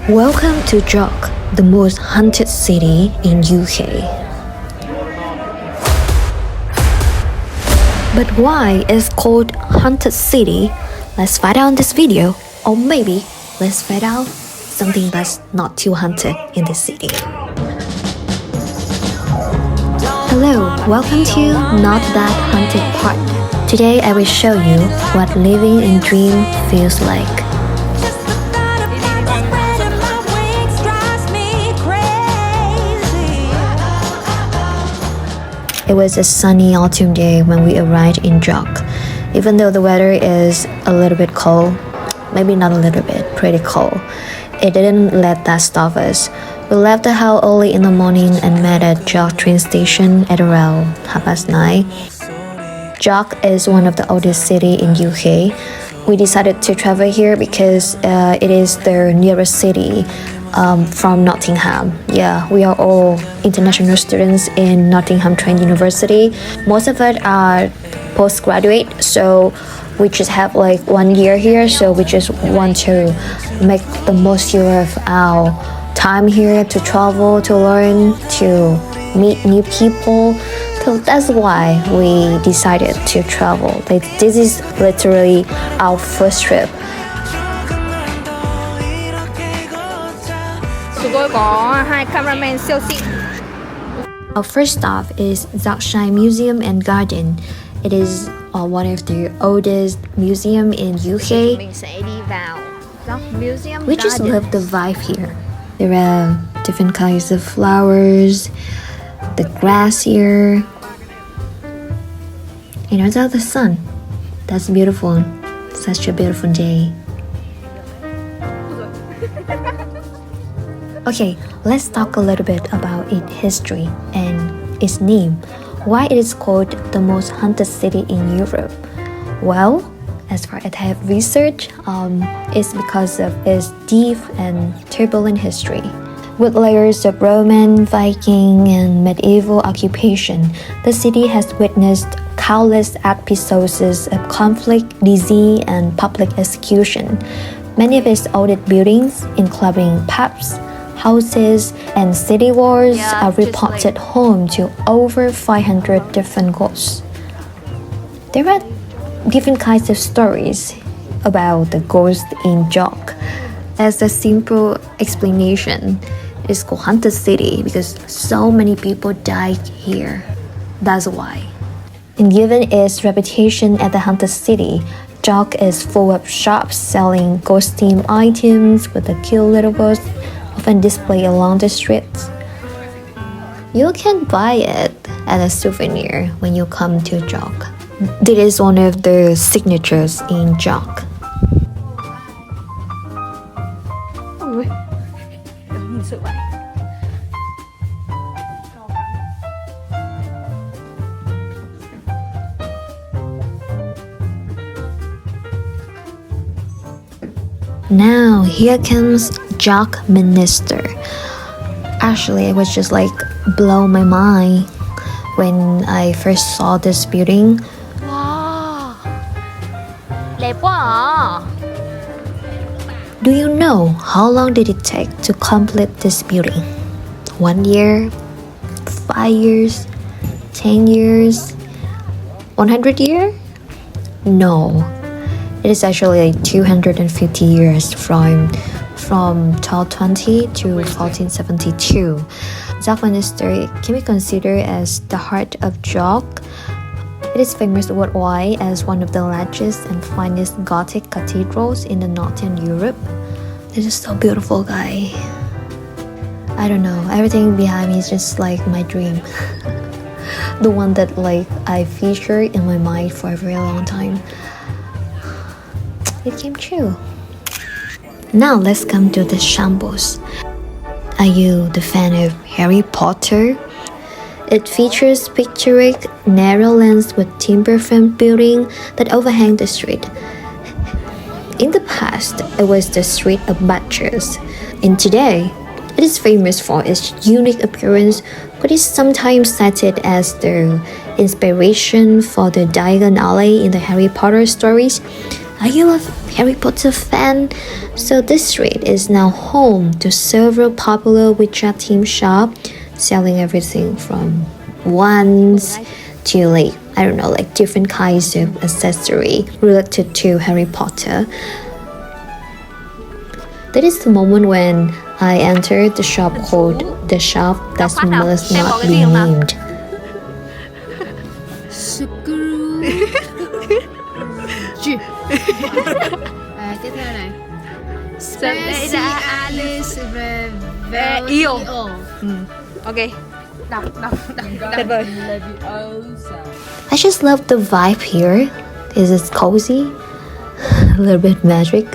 Welcome to Jock, the most haunted city in UK. But why it's called haunted city? Let's find out in this video. Or maybe let's find out something that's not too haunted in this city. Hello, welcome to Not That Haunted Part. Today I will show you what living in dream feels like. It was a sunny autumn day when we arrived in Jock. Even though the weather is a little bit cold, maybe not a little bit, pretty cold, it didn't let that stop us. We left the house early in the morning and met at Jock train station at around 9:30. Jock is one of the oldest cities in UK. We decided to travel here because it is the nearest city from Nottingham. Yeah, we are all international students in Nottingham Trent University. Most of us are postgraduate, so we just have like 1 year here, so we just want to make the most use of our time here to travel, to learn, to meet new people. So that's why we decided to travel. Like, this is literally our first trip. Our first stop is Yorkshire Museum and Garden. It is one of the oldest museum in UK. We just love the vibe here. There are different kinds of flowers, the grass here, and also the sun. That's beautiful. Such a beautiful day. Okay, let's talk a little bit about its history and its name. Why it is called the most haunted city in Europe? Well, as far as I have researched, it's because of its deep and turbulent history. With layers of Roman, Viking, and medieval occupation, the city has witnessed countless episodes of conflict, disease, and public execution. Many of its oldest buildings, including pubs, houses, and city walls, are reported home to over 500 different ghosts. There are different kinds of stories about the ghosts in Jock. As a simple explanation, it's called haunted city because so many people died here. That's why. And given its reputation as the haunted city, Jock is full of shops selling ghost-themed items with the cute little ghosts often displayed along the streets. You can buy it as a souvenir when you come to Jock. This is one of the signatures in Jock. Now here comes Jock Minister. Actually, it was just like blow my mind when I first saw this building. Wow, đẹp quá à. Do you know how long did it take to complete this building? 1 year? 5 years? 10 years? 100 years? No. It is actually like 250 years from 1220 to 1472. Jock Minster can be considered as the heart of Jock. It is famous worldwide as one of the largest and finest Gothic cathedrals in the Northern Europe. This is so beautiful, guy. I don't know, everything behind me is just like my dream. The one that like I featured in my mind for a very long time. It came true. Now let's come to the shambles. Are you the fan of Harry Potter? It features picturesque narrow lanes with timber frame building that overhang the street. In the past, it was the Street of Butchers, and today, it is famous for its unique appearance, but is sometimes cited as the inspiration for the Diagon Alley in the Harry Potter stories. Are you a Harry Potter fan, so this street is now home to several popular WeChat team shops selling everything from wands to like I don't know, like different kinds of accessory related to Harry Potter. That is the moment when I entered the shop called The Shop That Must Not Be Named. Tiếp theo này. Specialis Revelio. Ok. Đọc. Tuyệt vời. I just love the vibe here. It's cozy, a little bit magic.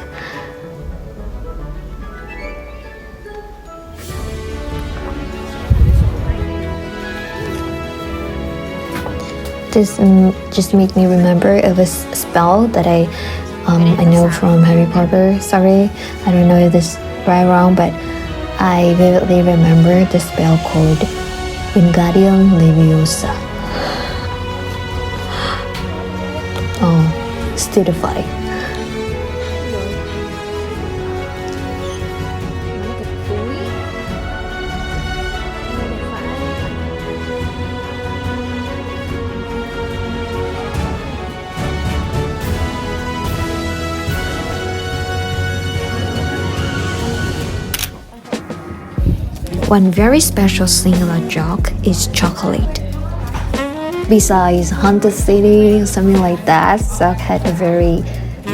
This just made me remember of a spell that I know from Harry Potter. Sorry, I don't know if this is right or wrong, but I vividly remember the spell called Wingardium Leviosa. Oh, stupefy. One very special singular joke is chocolate. Besides Haunted City, something like that, Zog had a very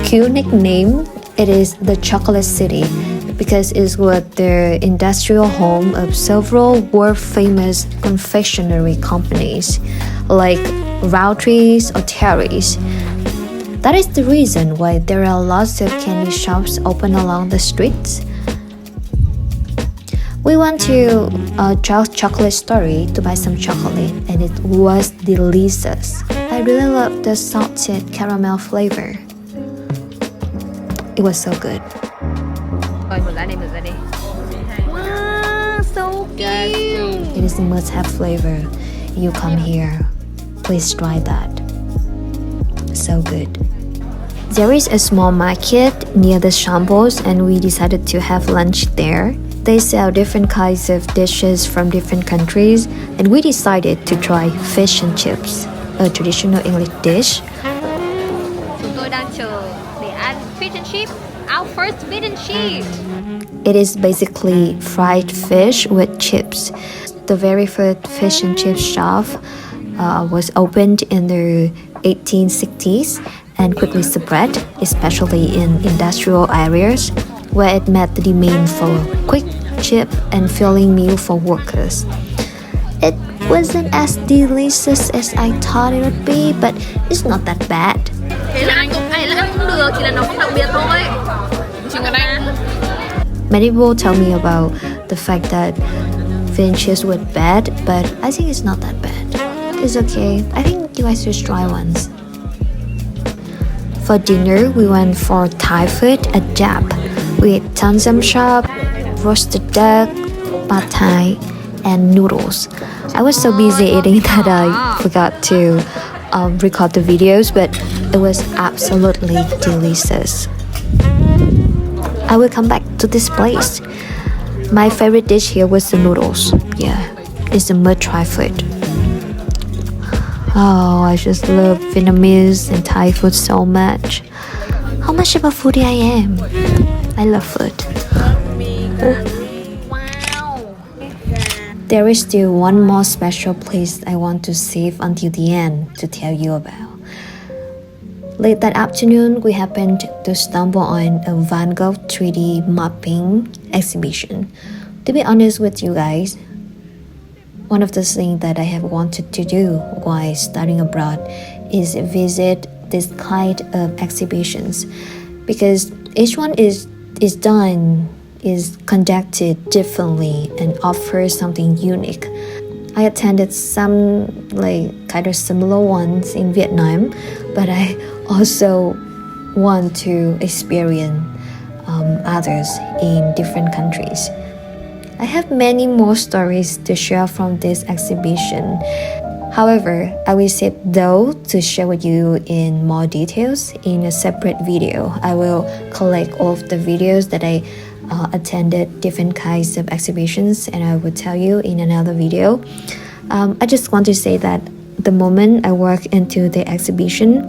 cute nickname. It is the Chocolate City because it was the industrial home of several world-famous confectionery companies like Routry's or Terry's. That is the reason why there are lots of candy shops open along the streets. We went to a chocolate store to buy some chocolate and it was delicious. I really love the salted caramel flavor. It was so good. Wow, so cute. It is a must-have flavor. You come here, please try that. So good. There is a small market near the shambles and we decided to have lunch there. They sell different kinds of dishes from different countries and we decided to try fish and chips, a traditional English dish. Chúng tôi đang chờ để ăn fish and chips. Our first fish and chips. It is basically fried fish with chips. The very first fish and chips shop was opened in the 1860s and quickly spread, especially in industrial areas, where it met the demand for quick, cheap, and filling meal for workers. It wasn't as delicious as I thought it would be, but it's not that bad. Thế là ăn cũng được, chỉ là nó không đặc biệt thôi. Chỉ cần ăn. Many people tell me about the fact that fish and chips were bad, but I think it's not that bad. It's okay. I think you guys should try once. For dinner, we went for Thai food at Jap. We ate Tanzam shop, roasted duck, pad thai, and noodles. I was so busy eating that I forgot to record the videos, but it was absolutely delicious. I will come back to this place. My favorite dish here was the noodles. Yeah, it's a must-try food. Oh, I just love Vietnamese and Thai food so much. How much of a foodie I am. I love food. Wow. There is still one more special place I want to save until the end to tell you about. Late that afternoon, we happened to stumble on a Van Gogh 3D mapping exhibition. To be honest with you guys, one of the things that I have wanted to do while studying abroad is visit this kind of exhibitions because each one is conducted differently and offers something unique. I attended some like kind of similar ones in Vietnam, but I also want to experience others in different countries. I have many more stories to share from this exhibition. However, I will save those to share with you in more details in a separate video. I will collect all of the videos that I attended different kinds of exhibitions, and I will tell you in another video. I just want to say that the moment I walk into the exhibition,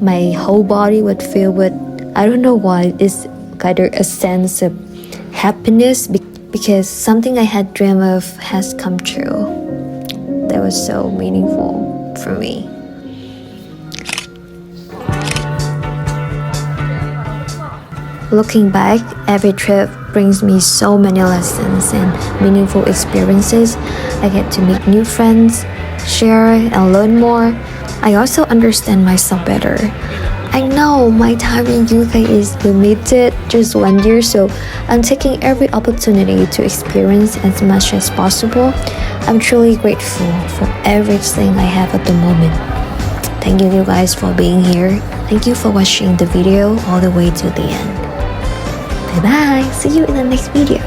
my whole body would fill with, I don't know why, it's kind of a sense of happiness because something I had dreamed of has come true. That was so meaningful for me. Looking back, every trip brings me so many lessons and meaningful experiences. I get to meet new friends, share and learn more. I also understand myself better. I know my time in UK is limited, just 1 year, so I'm taking every opportunity to experience as much as possible. I'm truly grateful for everything I have at the moment. Thank you guys for being here. Thank you for watching the video all the way to the end. Bye bye. See you in the next video.